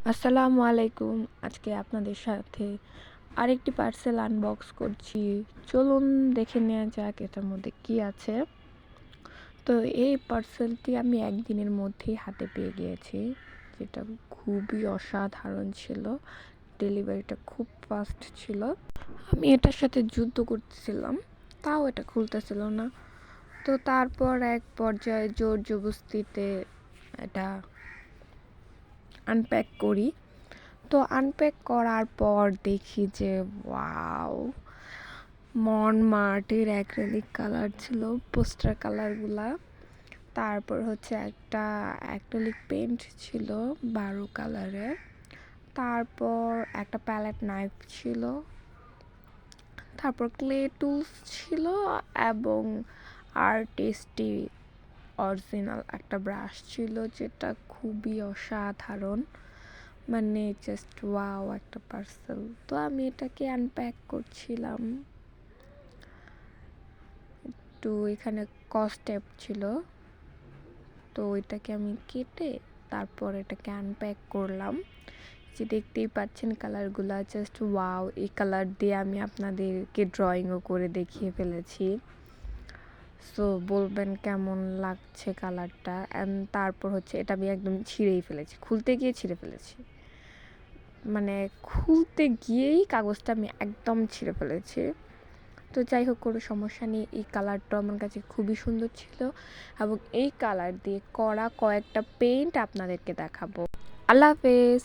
আসসালামু আলাইকুম। আজকে আপনাদের সাথে আরেকটি পার্সেল আনবক্স করছি। চলুন দেখে নেওয়া যাক এটার মধ্যে কি আছে। তো এই পার্সেলটি আমি একদিনের মধ্যেই হাতে পেয়ে গিয়েছি, যেটা খুবই অসাধারণ ছিল। ডেলিভারিটা খুব ফাস্ট ছিল। আমি এটার সাথে যুদ্ধ করতেছিলাম, তাও এটা খুলতেছিল না। তো তারপর এক পর্যায়ে জোর জবরদস্তিতে এটা আনপ্যাক করি। তো আনপ্যাক করার পর দেখি যে ওয়াও, মার্টের অ্যাক্রিলিক কালার ছিল, পোস্টার কালারগুলা। তারপর হচ্ছে একটা অ্যাক্রিলিক পেন্ট ছিল 12 কালারের। তারপর একটা প্যালেট নাইফ ছিল। তারপর ক্লে টুলস ছিল এবং আর্টিস্টি অরিজিনাল একটা ব্রাশ ছিল, যেটা খুবই অসাধারণ। মানে জাস্ট ওয়াও একটা পার্সেল। তো আমি এটাকে আনপ্যাক করছিলাম। তো এখানে কস্টেপ ছিল, তো ওইটাকে আমি কেটে তারপর এটাকে আনপ্যাক করলাম। যে দেখতেই পাচ্ছেন কালারগুলা জাস্ট ওয়াও। এই কালার দিয়ে আমি আপনাদেরকে ড্রয়িংও করে দেখিয়ে ফেলেছি। সো বলবেন কেমন লাগছে কালারটা। অ্যান্ড তারপর হচ্ছে এটা আমি একদম ছিঁড়েই ফেলেছি, খুলতে গিয়ে ছিঁড়ে ফেলেছি। মানে খুলতে গিয়েই কাগজটা আমি একদম ছিঁড়ে ফেলেছি। তো যাই হোক, কোনো সমস্যা নেই। এই কালারটা আমার কাছে খুবই সুন্দর ছিল এবং এই কালার দিয়ে করা কয়েকটা পেইন্ট আপনাদেরকে দেখাবো। আল্লাহ হাফেজ।